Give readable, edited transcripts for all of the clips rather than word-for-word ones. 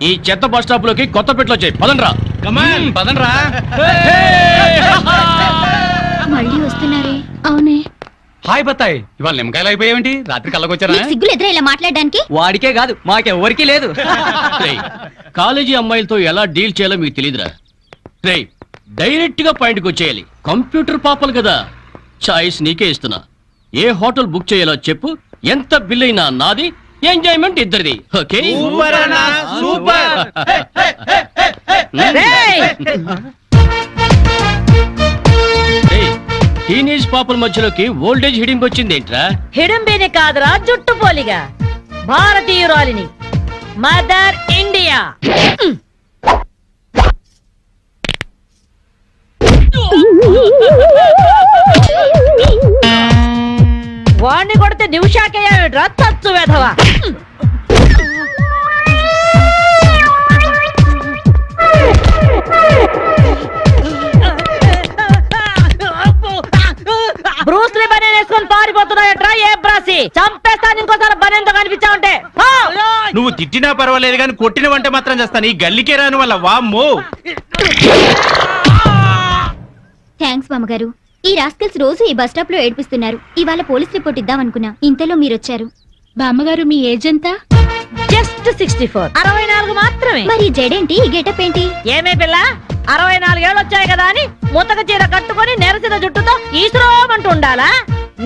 ఈ చెత్త bus stop లోకి కొత్త పెట్లో వచ్చాయి. పదండ్రా. కమాన్ పదండ్రా. మళ్ళీ వస్తున్నారే? అవునే. హాయ్ బత్తాయి, ఇవాళ నిమ్మకాయలు అయిపోయావేంటి? రాత్రి కళ్ళకొచ్చారా? సిగ్గులు ఎదురా ఇలా మాట్లాడడానికి? వాడికే కాదు మాకెవ్వరికీ లేదు. కాలేజీ అమ్మాయిలతో ఎలా డీల్ చేయాలో మీకు తెలియదురా. డైరెక్ట్ గా పాయింట్కి వచ్చేయాలి. కంప్యూటర్ పాపలు కదా. చాయిస్ నీకే ఇస్తున్నా. ఏ హోటల్ బుక్ చేయాలో చెప్పు. ఎంత బిల్ అయినా నాది, ఎంజాయ్మెంట్ ఇద్దరిది. ఓకే? టీనేజ్ పాపల మధ్యలోకి ఓల్డేజ్ హిడింగ్ వచ్చింది ఏంట్రా? హిడింబిని కాదురా, జుట్టు పోలిగా భారతీయురాలిని, మదర్ ఇండియా. వాణ్ణి కొడితే నిమిషాకేయా తచ్చు వెధవా. బ్రూస్లీ బనేన్ వేసుకొని పారిపోతున్నాయట్రా. ఏ బ్రాసి చంపేస్తాను ఇంకోసారి బనేన్తో కనిపించావంటే. నువ్వు తిట్టినా పర్వాలేదు కానీ కొట్టిన వంట మాత్రం చేస్తాను. ఈ గల్లికే రాని వల్ల వామ్మో. థ్యాంక్స్ మామగారు. ఈ రాస్కల్స్ రోజు ఈ బస్ స్టాప్ లో ఏడిపిస్తున్నారు. ఇవాళ పోలీస్ రిపోర్ట్ ఇద్దాం అనుకున్నా, ఇంతలో మీరొచ్చారు. బామ్మగారు మీ ఏజ్ ఎంత? జస్ట్ 64. 64 మాత్రమే. మరి జడేంటి, ఈ గెటప్ ఏంటి? ఏమే పిల్ల, 64 ఏళ్ళు వచ్చాయి కదా అని ముతక చీర కట్టుకొని నెరసిన జుట్టుతో ఈశ్వరమంటూ ఉండాలా?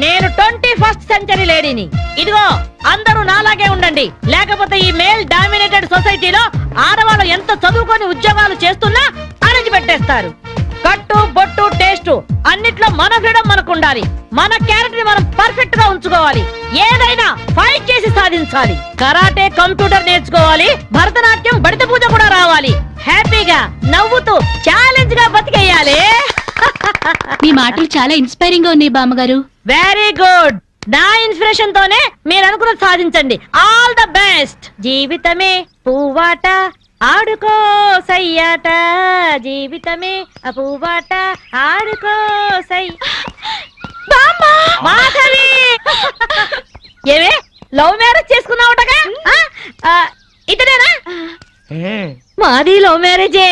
నేను 21st సెంచరీ లేడీని. ఇదిగో అందరూ నాలాగే ఉండండి, లేకపోతే ఈ మేల్ డామినేటెడ్ సొసైటీలో ఆడవాళ్ళు ఎంత చదువుకొని ఉద్యోగాలు చేస్తున్నా అణచి పెట్టేస్తారు. కట్టు బొట్టు టేస్ట్ అన్నిట్లో మన ఫ్రీడమ్ మనకు ఉండాలి. మన క్యారెక్టర్ ని మనం పర్ఫెక్ట్ గా ఉంచుకోవాలి. ఏదైనా ఫైట్ చేసి సాధించాలి. కరాటే, కంప్యూటర్ నేర్చుకోవాలి. భరతనాట్యం, బడిత పూజ కూడా రావాలి. హ్యాపీగా నవ్వుతూ ఛాలెంజ్ గా బతికేయాలి. మీ మాటలు చాలా ఇన్స్పైరింగ్ గా ఉన్నాయి బామ్మగారు. Very good. నా ఇన్స్పిరేషన్ తోనే మీరు అనుకున్నది సాధించండి. All the best. జీవితమే పువ్వాట, ఆడుకో సయ్యాట. జీవితమే పువ్వాట, ఆడుకో సై. మాధవి, ఏవే లవ్ మ్యారేజ్ చేసుకున్నావుటగా? ఇతనేనా? మాది లవ్ మ్యారేజే.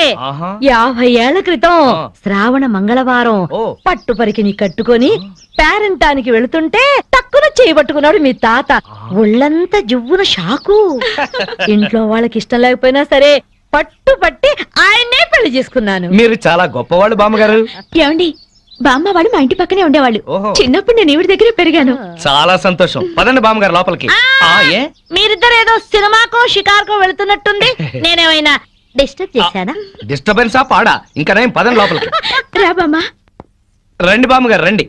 50 ఏళ్ల క్రితం శ్రావణ మంగళవారం పట్టు పరికిని కట్టుకొని పేరంటానికి వెళుతుంటే టక్కున చేయబట్టుకున్నాడు మీ తాత. ఒళ్ళంతా జువ్వున షాకు. ఇంట్లో వాళ్ళకి ఇష్టం లేకపోయినా సరే పట్టు పట్టి ఆయన్నే పెళ్లి చేసుకున్నాను. మీరు చాలా గొప్పవాళ్ళు బామ్మగారు. ఏమండి, బామ్మ వాడు మా ఇంటి పక్కనే ఉండేవాళ్ళు. చిన్నప్పుడు నేను ఈవిడ దగ్గరే పెరిగాను. చాలా సంతోషం. పదండి బామ్మగారు లోపలికి. మీరిద్దరు ఏదో సినిమాకో షికార్కో వెళుతున్నట్టుంది. నేనేమైనా డిస్టర్బ్ చేశానా? డిస్టర్బెన్సా పాడా? ఇంకా నేను పదండి లోపలికి. రా బామ్మ. రండి బామ్మగారు రండి.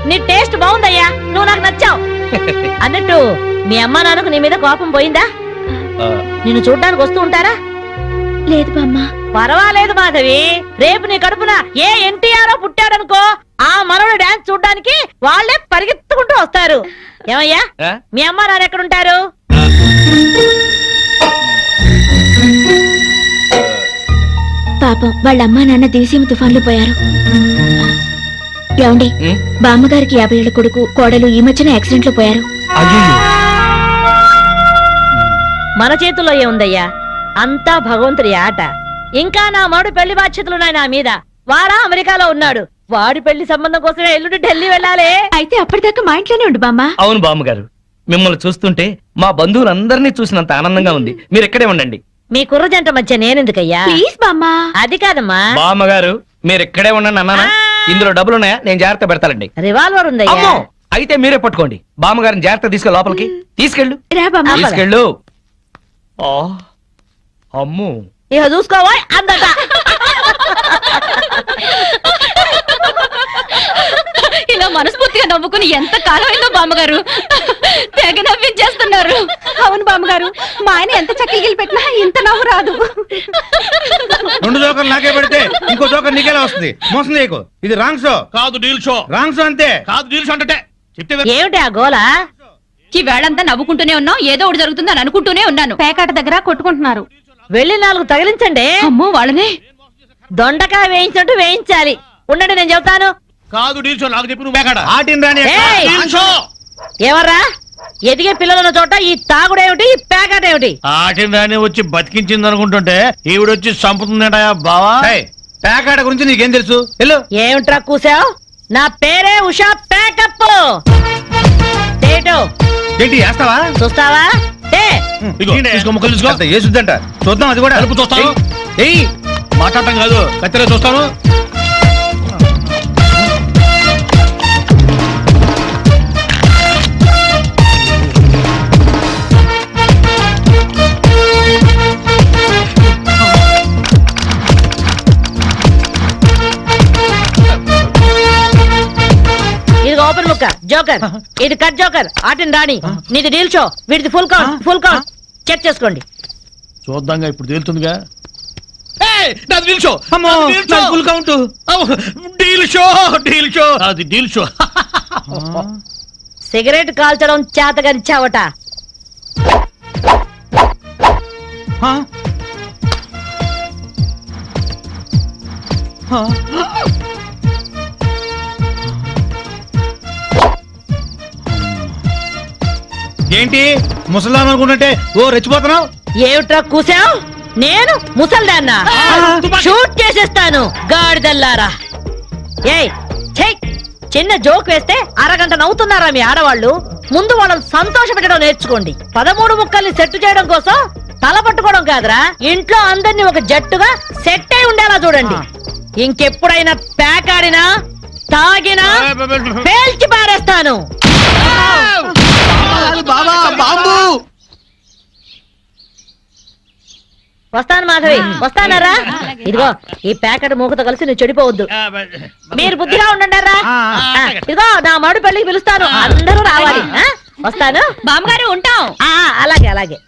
నీ టేస్ట్ బాగుందయ్యా, నువ్వు నాకు నచ్చావు. అన్నట్టు మీ అమ్మ నాన్నకు నీ మీద కోపం పోయిందా? నిన్ను చూడ్డానికి వస్తూ ఉంటారా? లేదు బామ్మ. పర్వాలేదు మాధవి. రేపు నీ కడుపున ఏ ఎన్టీఆర్ పుట్టాడనుకో, ఆ మనవడు డాన్స్ చూడ్డానికి వాళ్ళే పరిగెత్తుకుంటూ వస్తారు. ఏమయ్యా, మీ అమ్మ నాన్న ఎక్కడుంటారు? పాపం వాళ్ళ అమ్మా నాన్న దివిసీమ తుఫాన్లో పోయారు. ఏమండి, బామ్మగారికి 50 ఏళ్ల కొడుకు కోడలు ఈ మధ్యన యాక్సిడెంట్ లో పోయారు. మన చేతుల్లో ఏముందయ్యా, అంతా భగవంతుడి ఆట. ఇంకా నా మాడు పెళ్లి బాధ్యతలున్నాయి నా మీద. వాడా అమెరికాలో ఉన్నాడు. వాడి పెళ్లి సంబంధం కోసమే ఎల్లుండి ఢిల్లీ వెళ్ళాలి. అయితే అప్పటిదాకా మా ఇంట్లోనే ఉండు బామ్మ. అవును బామ్మగారు, మిమ్మల్ని చూస్తుంటే మా బంధువులందరినీ చూసినంత ఆనందంగా ఉంది. మీరు ఇక్కడే ఉండండి. మీ కుర్ర జంట మధ్య నేనెందుకయ్యా? ప్లీజ్ బామ్మ. అది కాదమ్మా. బామ్మగారు మీరు ఇక్కడే ఉండండి అన్నానా? ఇందులో డబ్బులున్నాయా? నేను జాగ్రత్త పెడతానండి. రివాల్వర్ ఉందయ్యా. అయితే మీరే పట్టుకోండి. బామ్మగారిని జాగ్రత్త తీసుకెళ్ళి లోపలికి తీసుకెళ్ళు. తీసుకెళ్ళు. అమ్ము, ఇక చూసుకోవా అందట. ఇలా మనస్ఫూర్తిగా నవ్వుకుని ఎంత కాలమైందో బామ్మగారు. తెగ నవ్వించేస్తున్నారు. అవును బామ్మగారు, మా ఆయన ఎంత చక్కగిలి పెట్టినా ఇంత నవ్వు రాదు. 2 జోకర్లు నాకే పెడితే ఇంకో జోకర్ నీకేలా వస్తుంది? మోసం చేయకు. ఇది రాంగ్ షో కాదు, డీల్ షో. రాంగ్ షో అంతే. కాదు, డీల్ షో అంటే ఏమిటి ఆ గోలా? ఈ వేళంతా నవ్వుకుంటూనే ఉన్నాం. ఏదో ఒకటి జరుగుతుందని అనుకుంటూనే ఉన్నాను. పేకాట దగ్గర కొట్టుకుంటున్నారు. వెళ్ళి 4 తగిలించండి. అమ్మో, వాళ్ళనే దొండకాయ వేయించినట్టు వేయించాలి. ఉండండి నేను చెబుతాను. కాదు డీల్ షో నాకు చెప్పి నువ్వు మేకాడ ఆటిని రాని ఏయ్! డీల్ షో ఎవర్రా ఎదిగే పిల్లలున్న చోట ఈ తాగుడేమిటి ఈ ప్యాకెట్ ఏమిటి? ఆటిని రాని వచ్చి బతికించింది అనుకుంటుంటే ఈవిడొచ్చి చంపుతుందటయా బావా. ప్యాకాడ గురించి నీకేం తెలుసు వెళ్ళు. ఏమిట్రా కూసావు? నా పేరే ఉషా ప్యాకప్. ఏటో ఏంటి వేస్తావా? చూస్తావా? ఏ ఇదిగో, తీసుకో, ముక్కలు తీసుకో. అంత ఏసుద్దంట చూద్దాం అది కూడా. కలుపు చూస్తాను. ఏయ్ మాట్లాడటం కాదు, కత్తిరే చూస్తాను. ఇది ఓపెన్ ముక్క జోకర్, ఇది కట్ జోకర్. ఆటిని రాణి, నీది డీల్ షో, వీటిది full count. Full count check చేసుకోండి. చూద్దాంగా ఇప్పుడు తేలుతుందిగా. ఏయ్, నాది డీల్ షో. అమ్మో, నాది డీల్ షో. నాది full count. Deal show, deal show. అది డీల్ షో. సిగరెట్ కాల్చడం చేతగరిచావట. ఆ? ఆ? ఏంటి ముసలాం అనుకుంటుంటే ఓ రెచ్చిపోతున్నావు? ఏమిట్రా కూసావు? నేను ముసల్దాన్నా? షూట్ చేసేస్తాను గాడిదల్లారా. ఏయ్ ఛై, చిన్న జోక్ వేస్తే అరగంట నవ్వుతున్నారా మీ ఆడవాళ్ళు? ముందు వాళ్ళని సంతోష పెట్టడం నేర్చుకోండి. 13 ముక్కల్ని సెట్ చేయడం కోసం తల పట్టుకోవడం కాదురా, ఇంట్లో అందరినీ ఒక జట్టుగా సెట్ అయి ఉండేలా చూడండి. ఇంకెప్పుడైనా ప్యాక్ ఆడినా తాగినా పేల్చి పారేస్తాను. బాబా బాంబు. వస్తాను మాధవి, వస్తానరా. ఇదిగో ఈ ప్యాకెట్ మూకతో కలిసి నువ్వు చెడిపోవద్దు. మీరు బుద్ధిగా ఉండండిరా. ఇదిగో నా మడు పెళ్లికి పిలుస్తాను, అందరూ రావాలి. ఆ? వస్తాను బామ్మగారు ఉంటాం. అలాగే అలాగే.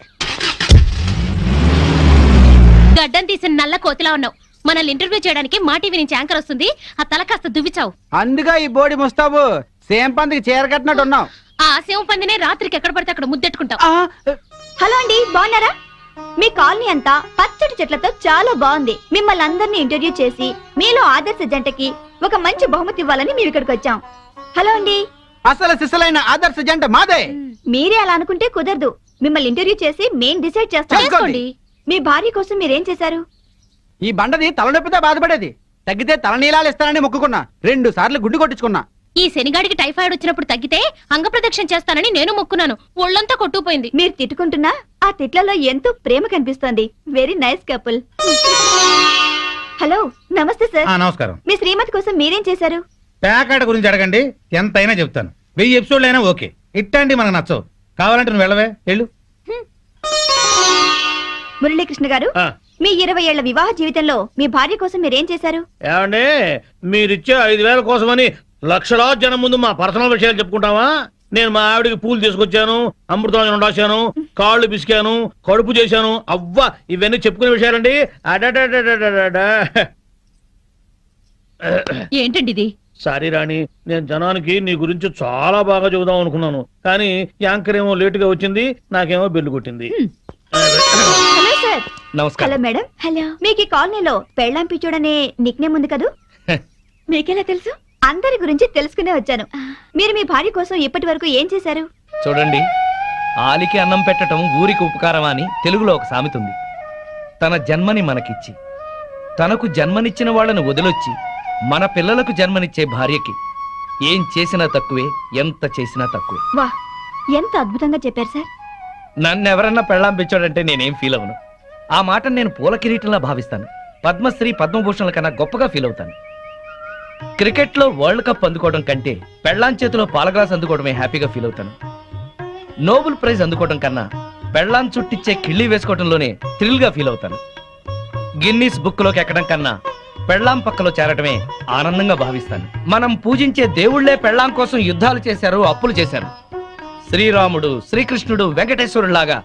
గడ్డం తీసిన నల్ల కోతిలా ఉన్నావు. మనల్ని ఇంటర్వ్యూ చేయడానికి మా టీవీ నుంచి యాంకర్ వస్తుంది. ఆ తల కాస్త దువ్విచావు. అందుగా ఈ బోడి ముస్తాబు సేమ్ పందికి చీర కట్టినట్టు ఉన్నావు. ఆ శివ పందినే రాత్రికి ఎక్కడ పడితే అక్కడ ముద్దెట్టుకుంటావు. హలో అండి, బాగున్నారా? మీ కాలనీ అంతా పచ్చటి చెట్లతో చాలా బాగుంది. మిమ్మల్ని అందరినీ ఇంటర్వ్యూ చేసి మీలో ఆదర్శ జంటకి ఒక మంచి బహుమతి ఇవ్వాలని మేము ఇక్కడికి వచ్చాం. హలో అండి. అసలు సిసలైన ఆదర్శ జంట మాదే. మీరే అలా అనుకుంటే కుదరదు. మిమ్మల్ని ఇంటర్వ్యూ చేసి మేం డిసైడ్ చేస్తాం. చేసుకోండి. మీ భార్య కోసం మీరేం చేశారు? ఈ బండది తలనొప్పితో బాధపడేది. తగ్గితే తలనీలాలు ఇస్తానని మొక్కుకున్నా. 2 సార్లు గుడ్డు కొట్టించుకున్నా. ఈ శనిగాడికి టైఫాయిడ్ వచ్చినప్పుడు తగ్గితే అంగ ప్రదక్షిణ చేస్తానని నేను మొక్కున్నాను. ఒళ్ళంతా కొట్టుకుపోయింది. మీరు తిట్టుకుంటున్నా ఆ తిట్లలో ఎంతో ప్రేమ కనిపిస్తోంది. Very nice couple. హలో, నమస్తే సార్. నమస్కారం. మీ శ్రీమతి కోసం మీరేం చేశారు? ప్యాకాడ గురించి అడగండి, ఎంతైనా చెప్తాను. 1000 ఎపిసోడ్లు అయినా ఓకే. ఇట్టండి మనకు నచ్చవు. కావాలంటే నువ్వు వెళ్ళవే, వెళ్ళు. మురళీకృష్ణ గారు, మీ 20 ఏళ్ల వివాహ జీవితంలో మీ భార్య కోసం మీరేం చేశారు? ఏమండి, మీరిచ్చే 5,000 కోసమని లక్షలాది జనం ముందు మా పర్సనల్ విషయాలు చెప్పుకుంటావా? నేను మా ఆవిడికి పూలు తీసుకొచ్చాను, అమృతం రాశాను, కాళ్ళు పిసికాను, కడుపు చేశాను. అవ్వా, ఇవన్నీ చెప్పుకునే విషయాలండి. ఏంటండి ఇది? సారీ రాణి, నేను జనానికి నీ గురించి చాలా బాగా చెబుదాం అనుకున్నాను, కానీ యాంకర్ ఏమో లేటుగా వచ్చింది, నాకేమో బెల్లు కొట్టింది. Hello sir. నమస్కారం. Hello madam. హలో. మీకు ఈ కాలనీలో పెళ్ళాం పిచ్చోడనే నిక్నేమ్ ఉంది కదూ? మీకెలా తెలుసు? అందరి గురించి తెలుసుకునే వచ్చాను. మీరు మీ భార్య కోసం ఇప్పటి వరకు ఏం చేశారు? చూడండి, ఆలికి అన్నం పెట్టడం ఊరికి ఉపకారం అని తెలుగులో ఒక సామెత ఉంది. తన జన్మని మనకిచ్చి తనకు జన్మనిచ్చిన వాళ్ళను వదిలొచ్చి మన పిల్లలకు జన్మనిచ్చే భార్యకి ఏం చేసినా తక్కువే, ఎంత చేసినా తక్కువే. వా, ఎంత అద్భుతంగా చెప్పారు సార్. నన్నెవరన్నా పెళ్ళాం పిచ్చాడంటే నేనేం ఫీల్ అవను. ఆ మాట నేను పూల కిరీటంలా భావిస్తాను. పద్మశ్రీ పద్మభూషణల కన్నా గొప్పగా ఫీల్ అవుతాను. క్రికెట్ లో వరల్డ్ కప్ అందుకోవడం కంటే పెళ్ళాం చేతిలో పాల గ్లాస్ అందుకోవడమే హ్యాపీగా ఫీల్ అవుతాను. నోబెల్ ప్రైజ్ అందుకోవడం కన్నా పెళ్ళాం చుట్టిచ్చే కిళ్ళి వేసుకోవడంలోనే థ్రిల్ గా ఫీల్ అవుతాను. గిన్నీస్ బుక్ లోకి ఎక్కడం కన్నా పెళ్ళాం పక్కలో చేరటమే ఆనందంగా భావిస్తాను. మనం పూజించే దేవుళ్లే పెళ్ళాం కోసం యుద్ధాలు చేశారు, అప్పులు చేశారు. శ్రీరాముడు, శ్రీకృష్ణుడు, వెంకటేశ్వరులాగా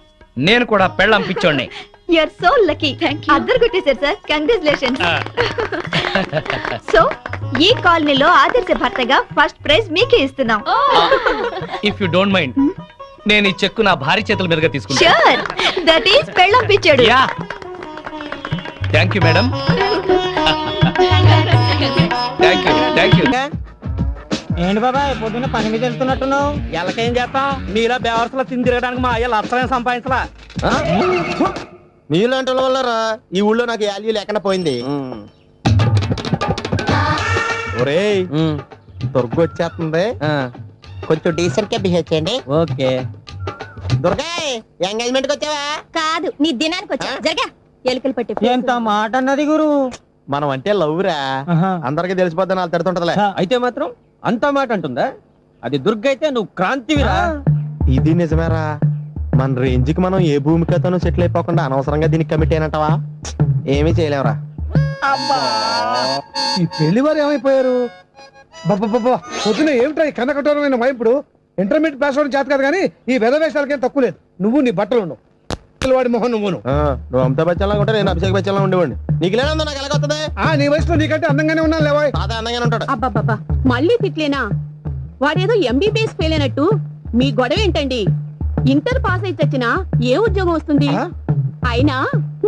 నేను కూడా పెళ్ళాం పిచ్చోడ్నే. You are so lucky. అద్దరు కొట్టేశారు సార్. కంగ్రాచులేషన్స్. సో ఈ కాలనీలో ఆదర్శ భర్తగా ఫస్ట్ ప్రైజ్ మీకే ఇస్తున్నాం. ఇఫ్ యు డోంట్ మైండ్, నేను ఈ చెక్కు నా భార్య చేతుల మీదుగా తీసుకుంటా. షూర్, దట్ ఈస్ పెళ్ళాం పిచ్చాడు. Yeah, thank you madam. Thank you. ఏంటి బాబాయ్ పొద్దున్న పని మీద వెళ్తున్నట్టున్నావు ఎలాకేం చేస్తాం మీలా బేవర్సలో తిని తిరగడానికి మా అయ్య లక్షణం సంపాదించలా మీలాంటి వాళ్ళ వల్లరా ఈ ఊళ్ళో నాకు వాల్యూ లేకుండా పోయింది. ఒరేయ్ దుర్గ వచ్చేస్తుంది, కొంచెం డీసెంట్ గా బిహేవ్ చేయండి. ఓకే. దుర్గా ఎంగేజ్మెంట్ కి వచ్చావా? కాదు నీ దినానికి వచ్చా జరగా ఎలుకలు పట్టి ఎంత మాట అన్నది గురు. మనం అంటే లవ్ రా, అందరికి తెలిసిపోద్దని వాళ్ళు తిడుతుంటదిలే. అయితే మాత్రం అంత మాట అంటుందా? అది దుర్గ అయితే నువ్వు క్రాంతివిరా. ఇది నిజమేరా, మన రేంజ్ కి మనం ఏ భూమికతోనూ సెటిల్ అయిపోకుండా అనవసరంగా దీనికి కమిట్ అయినట్టవా? ఏమీ చేయలేవురా. ఈ పెళ్లి వారు ఏమైపోయారు? పొద్దున ఏమిటా ఈ కన్నకఠోరమైన వైపుడు? ఇంటర్మీడియట్ పాస్ అవడం చేత కాదు కానీ ఈ వెధవేషాలకేం తక్కువ లేదు. నువ్వు నీ బట్టలు ఉన్నావు, వాడి మొహం నువ్వును. నువ్వు అమితాబ్ బచ్చన్ లాగా ఉంటే నేను అభిషేక్ బచ్చన్ లాగా ఉండేవాడిని. నీకు లేనందో నాకు ఎలాగొస్తుంది? నీ వయసులో నీకంటే అందంగానే ఉన్నాను లేవాయ్. తాత అందంగానే ఉంటాడు. అబ్బబ్బబ్బా మళ్ళీ తిట్లేనా? వాడేదో ఎంబీబీఎస్ ఫెయిల్ అయినట్టు మీ గొడవ ఏంటండి? ఇంటర్ పాస్ అయితే వచ్చినా ఏ ఉద్యోగం వస్తుంది? అయినా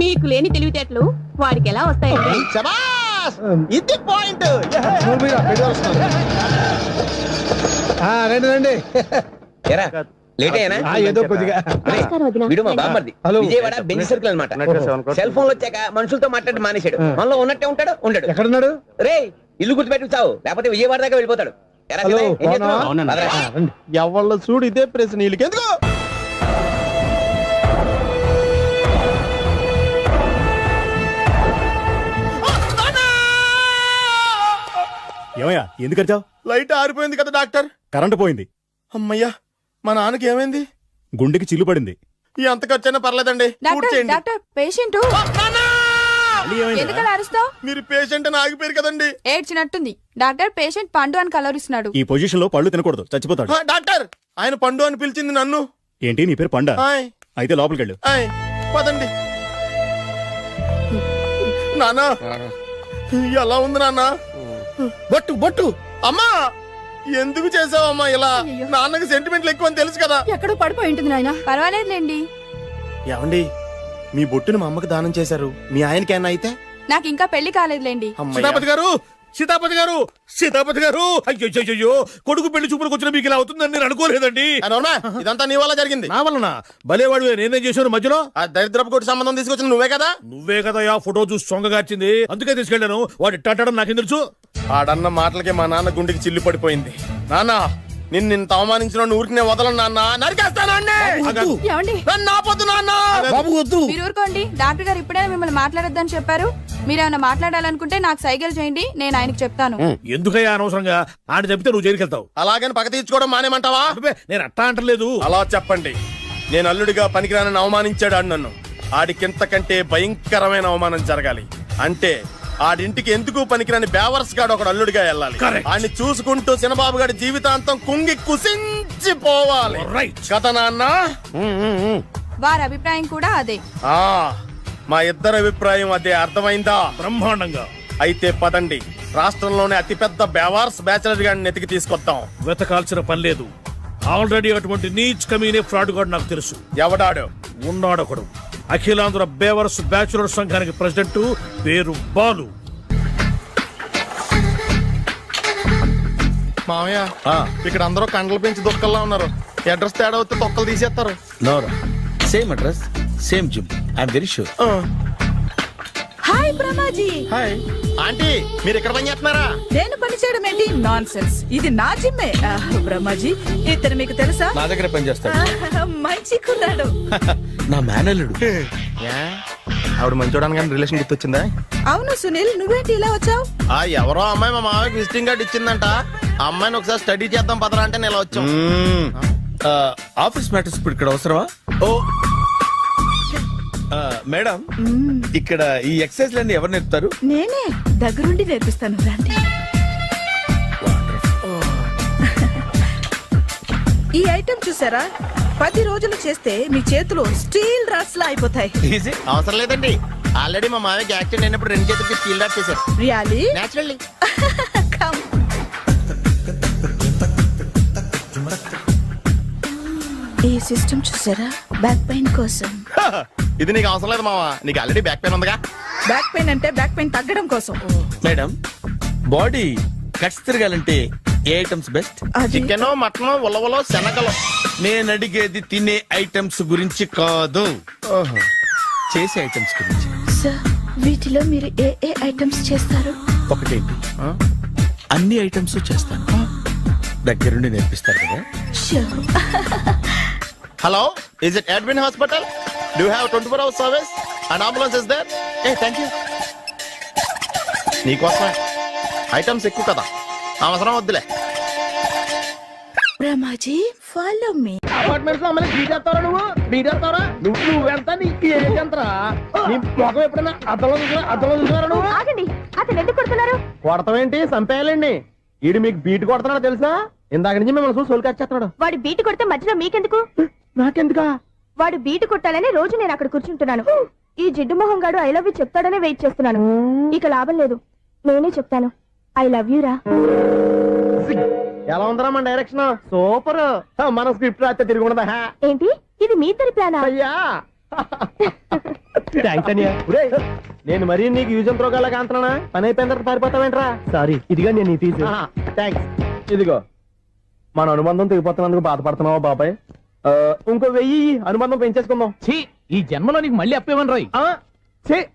మీకు లేని తెలివితేటలు వాడికి ఎలా వస్తాయండి? శబాష్! ఇది పాయింట్. రండి రండి. ఏదో కొద్దిగా నమస్కారం వదినా. హలో. విజయవాడ బెంచ్ సర్కిల్ అనమాట. సెల్ ఫోన్ వచ్చాక మనుషులతో మాట్లాడి మానేశాడు. మనలో ఉన్నట్టే ఉంటాడు ఉండడు. ఎక్కడున్నాడు? రే ఇల్లు గుర్తుపెట్టి చావు, లేకపోతే విజయవాడ దాకా వెళ్ళిపోతాడు. ఎరా హలో, చిన్నయ్, ఏం చేస్తున్నావ్? అవునన్నా. పదరా. రండి. ఎవళ్ళ చూడు ఇదే ప్రశ్న వీళ్ళకి ఎందుకు? ఏమయ్యా ఎందుకు వచ్చావు? లైట్ ఆరిపోయింది కదా డాక్టర్. కరెంటు పోయింది. అమ్మయ్యా, మా నాన్నకి ఏమైంది? గుండెకి చిల్లు పడింది. ఎంత ఖర్చైనా పర్లేదండి, పూడ్చేయండి. డాక్టర్ పేషెంట్ మళ్ళీ ఏమైందిరా? ఎందుకలా అరుస్తావు? మీరు పేషెంట్ అని ఆగిపోయారు కదండి. ఏడ్చినట్టుంది. డాక్టర్ పేషెంట్ పండు అని కలవరిస్తున్నాడు. ఈ పొజిషన్ లో పళ్ళు తినకూడదు, చచ్చిపోతాడు. డాక్టర్, ఆయన పండు అని పిలిచింది నన్ను. ఏంటి నీ పేరు పండా? హాయ్ అయితే లోపలికి వెళ్ళు. హాయ్, పదండి. నాన్న ఎలా ఉంది నాన్న? బొట్టు బొట్టు. అమ్మా ఎందుకు చేసావమ్మా ఇలా? నాన్నకి సెంటిమెంట్లు ఎక్కువ అని తెలుసు కదా. ఎక్కడో పడిపోయి ఉంటుంది నాయన. పర్వాలేదులేండి. ఏమండి, మీ బొట్టుని మా అమ్మకి దానం చేశారు, మీ ఆయనకి ఏమన్నా అయితే? నాకు ఇంకా పెళ్లి కాలేదులేండి. సీతాపతి గారు, సీతాపతి గారు, సీతాపతి గారు, అయ్యో కొడుకు పెళ్లి చూపులకు వచ్చిన మీకు ఇలా అవుతుందని నేను అనుకోలేదండి. ఇదంతా నీ వల్ల జరిగింది. నా వలన భలేవాడు నేనేం చేశాను మధ్యలో? ఆ దరిద్రపు కొట్టి సంబంధం తీసుకొచ్చిన నువ్వే కదా. నువ్వే కదా ఆ ఫోటో చూసి సొంగగార్చింది, అందుకే తీసుకెళ్ళాను. వాడు ఇట్టాడడం నాకేం తెలుసు? ఆడన్న మాటలకే మా నాన్న గుండెకి చిల్లు పడిపోయింది. నాన్న, నిన్ను ఇంత అవమానించిన ఊరికి నేను వదలను నాన్న, నరికేస్తాను నన్ను ఆపొద్దు నాన్న. మీరు ఊరుకోండి. డాక్టర్ గారు ఇప్పుడైనా మిమ్మల్ని మాట్లాడొద్దని చెప్పారు. మీరేమైనా మాట్లాడాలనుకుంటే నాకు సైగలు చేయండి, నేను ఆయనకు చెప్తాను. ఎందుకయ్యా అనవసరంగా ఆయన చెప్తే నువ్వు జైలుకి వెళ్తావు? అలాగని పక్క తీర్చుకోవడం మానేమంటావా? అబ్బే, నేను అట్టా అంటలేదు. అలా చెప్పండి. నేను అల్లుడిగా పనికిరానని అవమానించాడు ఆడు నన్ను. ఆడికింతకంటే భయంకరమైన అవమానం జరగాలి. అంటే ఆడింటికి ఎందుకు పనికిరాని బేవర్స్ గాడు ఒకడు అల్లుడిగా వెళ్ళాలి. ఆడిని చూసుకుంటూ చిన్నబాబు గారి జీవితాంతం కుంగి కుసించిపోవాలి. కదా నాన్న? వారి అభిప్రాయం కూడా అదే. మా ఇద్దరి అభిప్రాయం అదే. అర్థమైందా? బ్రహ్మాండంగా. అయితే పదండి, రాష్ట్రంలోనే అతిపెద్ద బేవార్స్ బ్యాచిలర్ గాడిని ఎతికి తీసుకొద్దాం. వెతకాల్సిన పని లేదు. ఆల్రెడీ అటువంటి నీచ్ కమీనే ఫ్రాడ్ గాడు నాకు తెలుసు. ఎవడాడు? ఉన్నాడొకడు. అఖిలాంధ్ర బేవర్స్ బ్యాచులర్ సంఘానికి ప్రెసిడెంట్, పేరు బాలు. మామయ్య, ఇక్కడ అందరూ కండలు పెంచి దుక్కల్లా ఉన్నారు. అడ్రస్ తేడా వస్తే తొక్కలు తీసేస్తారు. Same address, same gym. I'm very sure. Hi Brahmaji. Hi aunty, మీరు ఇక్కడ పని చేస్తున్నారా? నేను పని చేయడం ఏంటి? Non sense. ఇది నా జిమ్మే. బ్రహ్మాజీ, ఇతను మీకు తెలుసా? నా దగ్గర పనిచేస్తాడు. మంచి కుర్రాడు. నా మేనల్లుడు. ఆవిడ మంచోడానికి రిలేషన్ గుర్తొచ్చిందా? అవును సునీల్, నువ్వేంటి ఇలా వచ్చావు? ఎవరో అమ్మాయి మా మామయ్యకి విజిటింగ్ కార్డు ఇచ్చిందంట. ఆ అమ్మాయిని ఒకసారి స్టడీ చేద్దాం పదరా అంటే నేను ఇలా వచ్చాం. ఆఫీస్ మ్యాటర్స్ ఇప్పుడు ఇక్కడ అవసరమా? ఓ మేడం, ఇక్కడ ఈ ఎక్సర్సైజ్ లన్నీ ఎవరు నేర్పుతారు? నేనే దగ్గరుండి నేర్పిస్తాను, రండి. ఈ ఐటెం చూసారా? 10 రోజులు చేస్తే మీ చేతులు స్టీల్ రాట్స్ లా అయిపోతాయి. అవసరం లేదండి, ఆల్రెడీ మా మామయ్యకి యాక్సిడెంట్ అయినప్పుడు 2 చేతులకి స్టీల్ డాట్ చేశారు. రియల్లీ? నేచురల్లీ. ఈ సిస్టమ్ చూసారా? బ్యాక్ పెయిన్ కోసం. ఇది నీకు అవసరం లేదు మావా, నీకు ఆల్రెడీ బ్యాక్ పెయిన్ ఉందిగా. బ్యాక్ పెయిన్ అంటే బ్యాక్ పెయిన్ తగ్గడం కోసం. మేడం, బాడీ కట్స్ తిరగాలంటే ఏ ఐటమ్స్ బెస్ట్? చికెన్ మటన్ ఉలవలో శనగలు. నేను అడిగేది తినే ఐటమ్స్ గురించి కాదు, చేసే ఐటమ్స్ గురించి. సార్ వీటిలో మీరు ఏ ఏ ఐటమ్స్ చేస్తారు? ఒకటేంటి, అన్ని ఐటమ్స్ చేస్తాను. దగ్గరుండి నేర్పిస్తారు కదా. Hello, is it admin hospital? Do have 24 hours service and ambulance is there? ఏ థ్యాంక్ యూ. నీకోసమే ఐటమ్స్ ఎక్కువ కదా, అవసరం వద్దులే. Ramaji follow me. అపార్ట్మెంట్స్ లో అమ్మని బీటేస్తారా నువ్వెంత నీకు ఏంటంతరా? నీ మొఖం ఎప్పుడైనా అద్దంలో చూసారా నువ్వు? ఆగండి, అతను ఎందుకు కొడుతున్నారు? కొడతావేంటి? చంపేయాలండి. ఈడు మీకు బీట్ కొడుతున్నాడు తెలుసా? ఇందాక నుంచి మిమ్మల్ని చూసి సోల్కొచ్చేస్తున్నాడు. వాడు బీటు కొడితే మధ్యలో మీకెందుకు? నాకెందుకా? వాడు బీటు కొట్టాలని రోజు నేను అక్కడ కూర్చుంటున్నాను. ఈ జిడ్డు మొహం గాడు ఐ లవ్ యూ చెప్తాడనే వెయిట్ చేస్తున్నాను. ఇక లాభం లేదు, నేనే చెప్తాను. ఐ లవ్ యూ రా. ఎలా ఉందరా మన డైరెక్షన్? సూపర్. మన స్క్రిప్ట్ రాస్తే తిరిగి ఉండదా? ఏంటి ఇది మీ ఇద్దరి ప్లానా? అయ్యా థ్యాంక్స్ అనియా. నేను మరీ నీకు యూజ్ అంత రోగాలకు అంటున్నా. పని అయిపోయిన తర్వాత పారిపోతావేంట్రా? సారీ, ఇదిగా నేను తీసి. థ్యాంక్స్. ఇదిగో మన అనుబంధం తెగిపోతున్నందుకు బాధపడుతున్నావా బాబాయ్? ఇంకో 1000 అనుబంధం పెంచేసుకుందాం. ఈ జన్మలో నీకు మళ్ళీ అప్పేమని రాయి.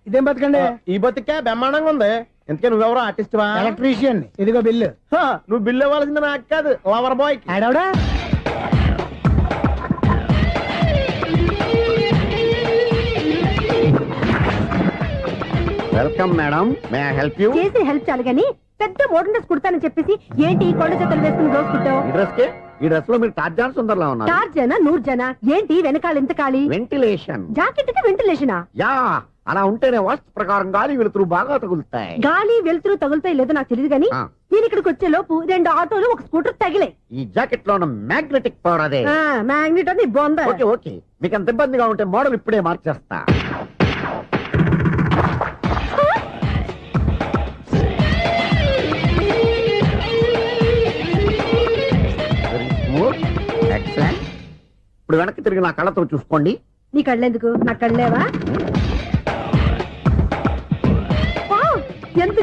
ఇదేం బతకండి? ఈ బతికే బ్రహ్మాండంగా ఉంది. ఎందుకే నువ్వెవరో ఆర్టిస్ట్ వా? ఎలక్ట్రీషియన్. ఇదిగో బిల్లు. నువ్వు బిల్లు ఇవ్వాల్సింది నాకు కాదు, లవర్ బాయ్. ఆడవడా? Welcome madam, may I help you? చేసి హెల్ప్ చాలు గాని పెద్ద మోడల్ డ్రెస్ కుడతానని చెప్పేసి ఏంటి కొండ జతలు వేసుకుని రోజు కుట్టావు? ఈ డ్రెస్ కి, ఈ డ్రెస్ లో మీరు టార్జాన్ సుందర్లా ఉన్నారు. 4 జన 100 జన ఏంటి వెనకాల ఎంత ఖాళీ? వెంటిలేషన్. జాకెట్ కి వెంటిలేషనా? యా, అలా ఉంటేనే వాస్తు ప్రకారం గాలి వెలుతురు బాగా తగులుతాయి. గాలి వెలుతురు తగులుతాయి లేదో నాకు తెలియదు గాని నేను ఇక్కడికి వచ్చే లోపు 2 ఆటోలు 1 స్కూటర్ తగిలే. ఈ జాకెట్ లో ఉన్న మ్యాగ్నెటిక్ పవర్ అదే. మ్యాగ్నెట్ అని బొంద. ఓకే ఓకే, మీకు అంత ఇబ్బందిగా ఉంటే మోడల్ ఇప్పుడే మార్చేస్తా. ఎక్సలెంట్. ఇప్పుడు వెనక్కి తిరిగి నా కళ్ళతో చూసుకోండి. నీ కళ్ళెందుకు, నా కళ్ళేవా? ఎంత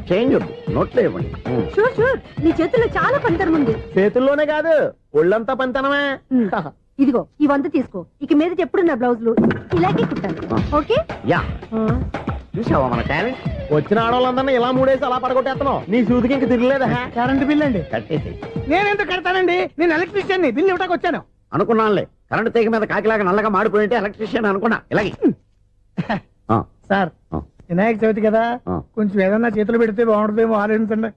చేంజ్ వద్దు, నోట్లో ఇవ్వండి. షూర్ షూర్, నీ చేతుల్లో చాలా పంతరం ఉంది. చేతుల్లోనే కాదు, ఒళ్ళంతా పంతనమే. ఇదిగో ఈ 100 తీసుకో. ఇక మీద ఎప్పుడు నా బ్లౌజులు ఇలాగే కుట్టాను. ఓకే? యా, చూసావా మన టాలెంట్? వచ్చిన ఆడవాళ్ళందరినీ ఇలా మూడేసి అలా పడగొట్టేస్తున్నావు. నీ సూదికి ఇంక తిరగలేదా? కరెంట్ బిల్ అండి. కట్టేసి. నేనెందుకు కడతానండి? నేను ఎలక్ట్రీషియన్ ని, బిల్లు ఇవ్వడానికి వచ్చాను. అనుకున్నానులే, కరెంట్ తీగ మీద కాకిలాగా నల్లగా మాడిపోయింటే ఎలక్ట్రీషియన్ అనుకున్నా. ఇలాగే సార్, వినాయక చవితి కదా, కొంచెం ఏదన్నా చేతులు పెడితే బాగుంటుందేమో ఆలోచించండి.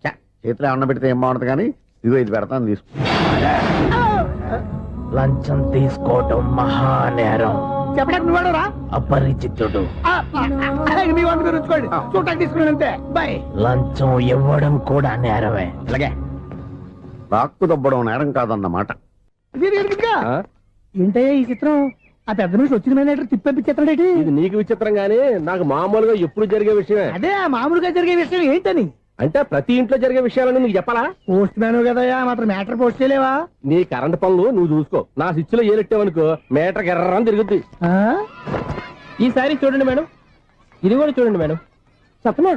చేతులు ఏమన్నా పెడితే ఏం బాగుంటుంది కానీ ఇదిగో ఇది పెడతాను, తీసుకో. లంచం తీసుకోవటం మహానేరం. చెప్పడానికి నువ్వాడరా? అపరిచితుడు. మీ వంద మీరు ఉంచుకోండి, చూడటానికి తీసుకున్నాను అంతే. బాయ్. లంచం ఇవ్వడం కూడా నేరమే. అలాగే రాక్కు దబ్బడం నేరం కాదన్నమాట. ఏంటయ్యా ఈ చిత్రం? ఆ పెద్ద నుంచి వచ్చిన మేనేటర్ తిప్పించేస్తాడేటి? ఇది నీకు విచిత్రం గానీ నాకు మామూలుగా ఎప్పుడు జరిగే విషయమే. అదే మామూలుగా జరిగే విషయం ఏంటని? అంటే ప్రతి ఇంట్లో జరిగే విషయాలని నీకు చెప్పాలా? పోస్ట్ మ్యాన్ కదయ్యా, మాత్రం మేటర్ పోస్ట్ చేయలేవా? నీ కరెంట్ పనులు నువ్వు చూసుకో. నా స్విచ్ లో ఏలెట్టావనుకో మేటర్ ఎర్రని తిరుగుద్ది. ఈసారి చూడండి మేడం, ఇది కూడా చూడండి మేడం. చెప్పనా,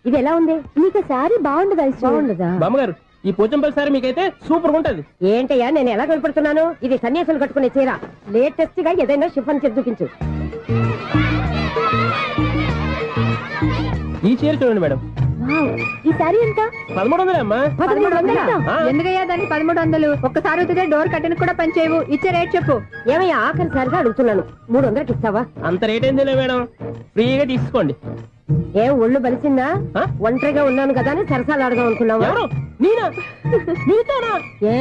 ఇది ఎలా ఉంది? నీకు సారీ బాగుండదా? బాగుండదా? బామ్మగారు, ఈ పోచంపల్లి సారీ మీకైతే సూపర్ ఉంటది. ఏంటయ్యా నేను ఎలా కనపడుతున్నాను? ఇది సన్యాసులు కట్టుకునే చీర. లేటెస్ట్ గా ఏదైనా షిఫన్ చేసి చూపించు. ఈ చీర చూడండి మేడం. ఈ సారీ ఎంత? 1300 అమ్మా. 1300? ఎందుకయ్యా దాన్ని 1300? ఒక్కసారి అవుతుందే డోర్ కట్టెను కూడా పనిచేయవు. ఇచ్చే రేట్ చెప్పు. ఏమయ్యా ఆఖరిసారిగా అడుగుతున్నాను, 300కి ఇస్తావా? అంత రేట్ ఏందిలే మేడం, ఫ్రీగా తీసుకోండి. ఏం ఒళ్ళు బలిసిందా? ఒంటరిగా ఉన్నాను కదా అని సరసాలు అడదాం అనుకున్నావా? ఎవరు? నేనా? నీతోనా? ఏ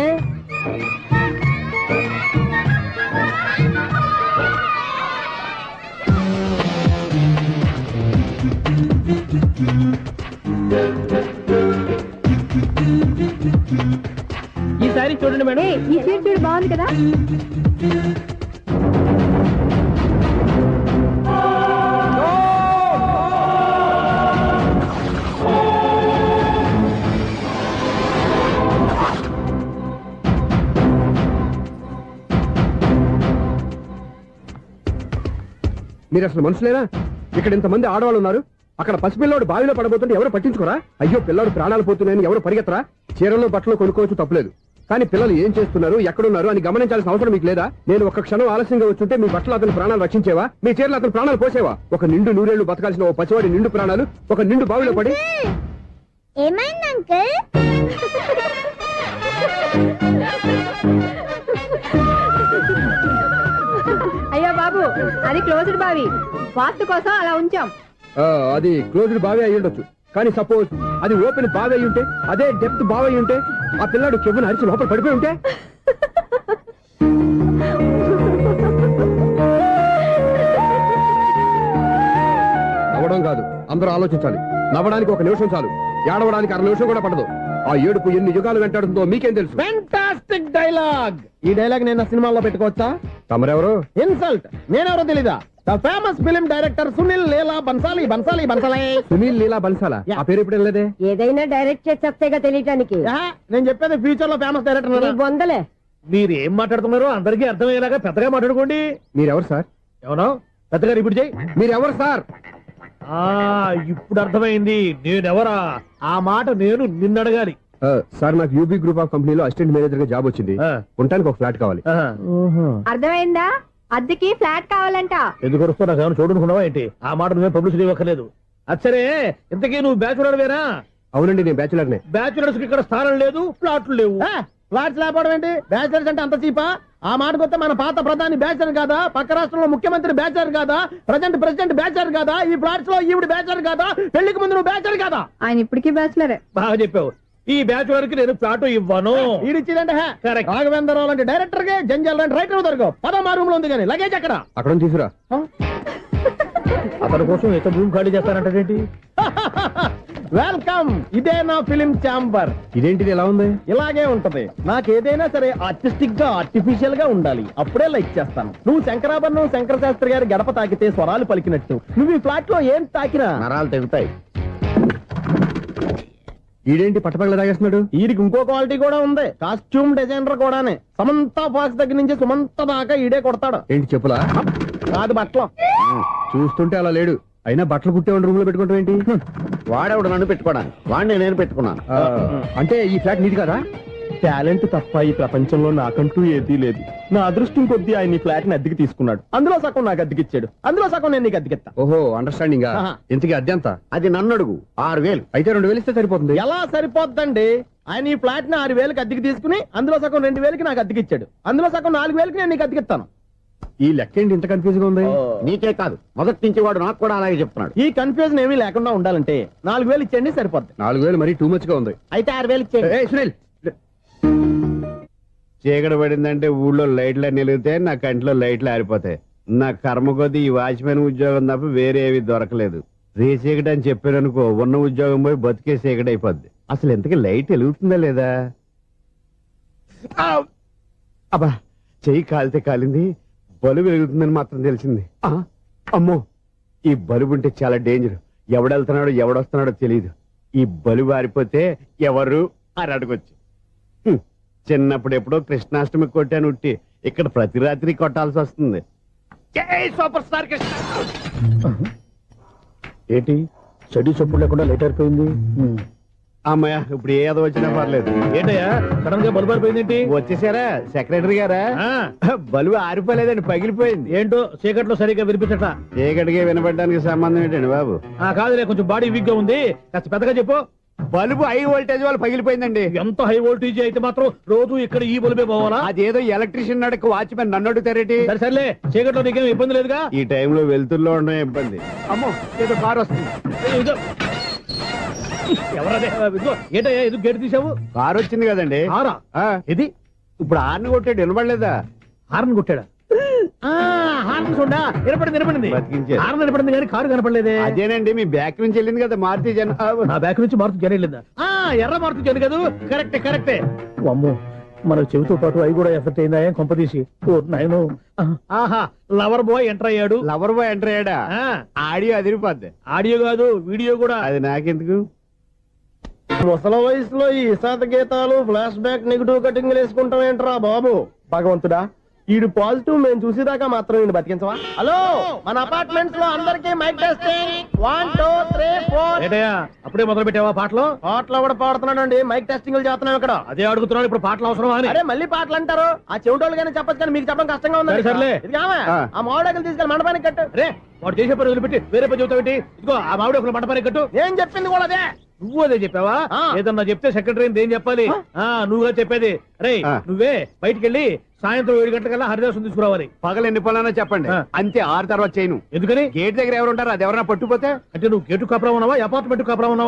ఈ సారీ చూడండి మేడం. ఈ చీర చూడు, బాగుంది కదా? మీరు అసలు మనుషులేనా? ఇక్కడ ఇంతమంది ఆడవాళ్ళు ఉన్నారు, అక్కడ పసిపిల్లాడు బావిలో పడబోతుంటే ఎవరు పట్టించుకోరా? అయ్యో పిల్లాడు ప్రాణాలు పోతున్నాయని ఎవరు పరిగెత్తరా? చీరలు బట్టలు కొనుక్కోవచ్చు తప్పులేదు, కానీ పిల్లలు ఏం చేస్తున్నారు ఎక్కడున్నారు అని గమనించాల్సిన అవసరం మీకు లేదా? నేను ఒక్క క్షణం ఆలస్యంగా వచ్చుంటే మీ బట్టలు అతని ప్రాణాలు రక్షించేవా? మీ చీరలు అతని ప్రాణాలు పోసేవా? ఒక నిండు నూరేళ్లు బతకాల్సిన ఓ పసివాడి నిండు ప్రాణాలు ఒక నిండు బావిలో పడి. ఏమైంది అంకుల్? అయ్యో బాబు, అది క్లోజ్డ్ బావి, వాస్తు కోసం అలా ఉంచాం. అది క్లోజ్డ్ బావి అయి ఉండొచ్చు, కానీ సపోజ్ అది ఓపెన్ బావి అయి ఉంటే, అదే డెప్త్ బావి అయి ఉంటే, ఆ పిల్లాడు కెవ్వును అరిచి లోపల పడిపోయి ఉంటే. నవ్వడం కాదు, అందరూ ఆలోచించాలి. నవ్వడానికి ఒక నిమిషం చాలు, ఏడవడానికి 1/2 నిమిషం కూడా పడదు. ఆ ఏడుపు ఎన్ని యుగాలు వెంటాడుతుందో మీకేం తెలుసు? Fantastic dialogue. ఈ డైలాగ్ నేను సినిమాలో పెట్టుకోవచ్చా? తమరెవరు? ఇన్సల్ట్. నేనెవరో తెలీదా? The famous film director Sunil Leela Bhansali. Sunil Leela బన్సాలా? ఆ పేరు ఇప్పుడు వెళ్ళలేదే. ఏదైనా డైరెక్ట్ చేసేస్తేగా తెలియటానికి. నేను చెప్పేది ఫ్యూచర్ లో ఫేమస్ డైరెక్టర్. బొందలే. మీరు ఏం మాట్లాడుతున్నారో అందరికీ అర్థమయ్యేలాగా పెద్దగా మాట్లాడుకోండి. మీరెవరు సార్? ఎవరో పెద్దగా ఇప్పుడు చేయి. మీరెవరు సార్? ఇప్పుడు అర్థమైంది నేనెవరా. ఆ మాట నేను నిన్ను అడగాలి. సార్, నాకు యూబీ గ్రూప్ ఆఫ్ కంపెనీలో అసిస్టెంట్ మేనేజర్ గా జాబ్ వచ్చింది. ఉండటానికి ఒక ఫ్లాట్ కావాలి. అర్థమైందా? అద్దెకి ఫ్లాట్ కావాలంట. ఎందుకు వస్తున్నా ఏమైనా చూడనుకున్నావా ఏంటి? ఆ మాట నువ్వే పబ్లిసిటీ ఇవ్వక్కర్లేదు. అచ్చరే, ఇంతకీ నువ్వు బ్యాచులర్ వేరా? అవునండి, నేను బ్యాచులర్నే. బ్యాచులర్స్ కి ఇక్కడ స్థానం లేదు, ఫ్లాట్లు లేవు. ఫ్లాట్స్ లేకపోవడం ఏంటి? బ్యాచులర్స్ అంటే అంత చీపా? ఆ మాటకొస్తే మన పాత ప్రధాని బ్యాచర్ కాదా? పక్క రాష్ట్రంలో ముఖ్యమంత్రి బ్యాచర్ కాదా? ప్రెసిడెంట్ బ్యాచర్ కాదా? ఈ ఫ్లాట్స్ లో ఈవిడ బ్యాచర్ కాదా? పెళ్లికి ముందు నువ్వు బ్యాచర్ కాదా? ఆయన ఇప్పటికీ బ్యాచులరే. బాగా చెప్పావు. ఈ బ్యాచులర్ కి నేను ఫ్లాట్ ఇవ్వను. ఇడిచ్చిందంటే రాఘవేంద్రరావు లాంటి డైరెక్టర్ కి, జంజల్ లాంటి రైటర్ దొరకవు. 10వ రూమ్ లో ఉంది కానీ లగేజ్ అక్కడ. అక్కడ తీసుకురా. అతని కోసం ఎంత భూమి ఖాళీ చేస్తారంటే వెల్కమ్. ఇదే నా ఫిలిం ఛాంబర్. ఇదేంటిది ఎలా ఉంది? ఇలాగే ఉంటది. నాకు ఏదైనా సరే ఆర్టిస్టిక్ గా, ఆర్టిఫిషియల్ గా ఉండాలి. అప్పుడే లైక్ చేస్తాను. నువ్వు శంకరాభరణం శంకర శాస్త్రి గారి గడప తాకితే స్వరాలు పలికినట్టు నువ్వు ఈ ఫ్లాట్ లో ఏం తాకినా నరాలు తెగుతాయి. ఈడేంటి పట్టపగల తాగేస్తున్నాడు? వీడికి ఇంకో క్వాలిటీ కూడా ఉంది. కాస్ట్యూమ్ డిజైనర్ కూడానే. సమంత ఫాక్స్ దగ్గర నుంచి సుమంత దాకా ఈడే కొడతాడు. ఏంటి చెప్పులా? కాదు, బట్టలు. చూస్తుంటే అలా లేడు. అయినా బట్టలు కుట్టేవాడి రూమ్ లో పెట్టుకుంటాం ఏంటి? వాడేవాడు నన్ను పెట్టుకోవడానికి, వాడిని నేను పెట్టుకున్నాను. అంటే ఈ ఫ్లాట్ నీది కదా? టాలెంట్ తప్ప ఈ ప్రపంచంలో నాకంటూ ఏదీ లేదు. నా అదృష్టం కొద్దీ ఆయన ఈ ఫ్లాట్ ని అద్దెకి తీసుకున్నాడు. అందులో సగం నాకు అద్దెకిచ్చాడు, అందులో సగం నేను నీకు అద్దెకిస్తా. ఓహో, అండర్స్టాండింగ్. ఇంతకీ అద్దె ఎంత? అది నన్ను అడుగు. 6,000. అయితే 2,000 ఇస్తే సరిపోతుంది. ఎలా సరిపోద్దండి? ఆయన ఈ ఫ్లాట్ ని 6,000కి అద్దెకి తీసుకుని అందులో సగం 2,000కి నాకు అద్దెకిచ్చాడు. అందులో సగం 4,000కి నేను నీకు అద్దెకిస్తాను. ఈ లెక్క ఏంటి ఇంత కన్ఫ్యూజ్ గా ఉంది? నీకే కాదు, మొదటి నుంచి వాడు నాకు కూడా అలాగే చెప్తున్నాడు. ఈ కన్ఫ్యూజన్ ఏమీ లేకుండా ఉండాలంటే 4,000 ఇచ్చేయండి, సరిపోద్ది. 4,000 మరీ టూ మచ్ గా ఉంది. అయితే 6,000 ఇచ్చేయండి. సునీల్, చీకటి పడిందంటే ఊళ్ళో లైట్లు అన్ని వెలిగితే నా కంటిలో లైట్లు ఆరిపోతాయి. నా కర్మ కొద్దీ ఈ వాచ్మెన్ ఉద్యోగం తప్ప వేరే ఏవి దొరకలేదు. రే చీకటి అని చెప్పారనుకో, ఉన్న ఉద్యోగం పోయి బతికే చీకటి అయిపోద్ది. అసలు ఇంతకీ లైట్ వెలుగుతుందా లేదా? అబ్బా, చెయ్యి కాలితే కాలింది, బలుబు వెలుగుతుందని మాత్రం తెలిసింది. అమ్మో, ఈ బలుబు ఉంటే చాలా డేంజర్. ఎవడెళ్తున్నాడో ఎవడొస్తున్నాడో తెలియదు. ఈ బలుబు ఆరిపోతే ఎవరు అని అడగొచ్చు. చిన్నప్పుడు ఎప్పుడో కృష్ణాష్టమి కొట్టాను ఉట్టి, ఇక్కడ ప్రతి రాత్రి కొట్టాల్సి వస్తుంది. Super star Krishna. ఏంటి చెడు చప్పుడు లేకుండా లేట్ అయిపోయింది? అమ్మయ్య, ఇప్పుడు ఏదో వచ్చినా పర్లేదు. ఏంటయ్యా సడన్ గా బల్బు అయిపోయింది? వచ్చేసారా సెక్రటరీ గారా? బలుబు ఆరిపోలేదండి, పగిలిపోయింది. ఏంటో చీకట్లో సరిగ్గా వినిపించట. చీకటిగా వినపడడానికి సంబంధం ఏంటండి బాబు? కాదులే, కొంచెం బాడీ వీక్ గా ఉంది, కాస్త పెద్దగా చెప్పు. బల్బు హై వోల్టేజ్ వాళ్ళు పగిలిపోయిందండి. ఎంత హై వోల్టేజ్ అయితే మాత్రం రోజు ఇక్కడ ఈ బల్బే పోవాలా? అదేదో ఎలక్ట్రీషియన్ అడగ వాచ్మెన్ నన్ను అడుగుతారేటి? సర్లే, చీకట్లో నీకేం ఇబ్బంది లేదుగా? ఈ టైంలో వెళ్తుల్లో ఉండడం ఇబ్బంది. అమ్మో, ఏదో కారు వస్తుంది. ఎవరదే? ఏంటయ్యా ఎందుకు గేటు తీసావు? కారు వచ్చింది కదండి. ఇది ఇప్పుడు హార్న్ కొట్టాడు, వినపడలేదా? హార్న్ కొట్టాడా? హార్న్ చూడా వినపడింది. బతికించారు. హార్న్ వినపడింది కానీ కారు కనపడలేదే. అదేనండి, మీ బ్యాక్ నుంచి వెళ్ళింది కదా మారుతి జన. నా బ్యాక్ నుంచి మారుతి జన వెళ్ళిందా? ఎర్ర మారుతి జన కదా? కరెక్టే. అమ్మో, మన చెవితో పాటు అవి కూడా ఎఫెక్ట్ అయిందా కొంపదీసి? ఆహా, లవర్ బాయ్ ఎంటర్ అయ్యాడు. లవర్ బాయ్ ఎంటర్ అయ్యాడా? ఆడియో అదిరిపోద్ది. ఆడియో కాదు, వీడియో కూడా. అది నాకెందుకు? ముసల వయసులో ఈ ఇసాత గీతాలు, ఫ్లాష్ బ్యాక్, నెగిటివ్ కటింగ్ వేసుకుంటాం ఏంట్రా బాబు? భగవంతుడా, ఈడు పాజిటివ్ మేము చూసేదాకా మాత్రం ఈయన బతికించవా? హలో, మన అపార్ట్మెంట్స్ లో అందరికీ మైక్ టెస్టింగ్ 1 2 3 4. ఏంటయ్యా అప్పుడే మొదలు పెట్టావా పాటలు? పాటలు కూడా పాడుతున్నాడు అండి, మైక్ టెస్టింగ్ చేస్తున్నాం ఇక్కడ. అదే అడుగుతున్నాను, ఇప్పుడు పాటలు అవసరమా అని. అరే మళ్ళీ పాటలు అంటారు, ఆ చెవిటోళ్ళు కానీ చెప్పచ్చు కానీ మీకు చెప్పడం కష్టంగా ఉంది. సరే, సర్లే. ఇది కావా? ఆ మామిడాకులు తీసుకెళ్ళి మండపానికి కట్టు. రే వాడు చేసే పని వదిలిపెట్టి వేరే పని చెబుతావు ఏంటి? ఇదిగో ఆ మామిడి ఒక మంటపానికి కట్టు. నేను చెప్పింది కూడా అదే. నువ్వు అదే చెప్పావా? ఆ. ఏదన్నా చెప్తే సెక్రటరీ ఏం చెప్పాలి? నువ్వుగా చెప్పేది. రే ఆ. నువ్వే బయటికి వెళ్ళి సాయంత్రం 7 గంటలకల్లా హరిదాసం తీసుకురావాలి. పగలు ఎన్ని పనులన్నా చెప్పండి, ఆ. అంతే 6 తర్వాత చేయను. ఎందుకని? గేట్ దగ్గర ఎవరు ఉంటారు, అది ఎవరైనా పట్టుపోతే అంటే నువ్వు గేటు కాపురా ఉన్నావా, అపార్ట్మెంట్ కాపురా ఉన్నావా?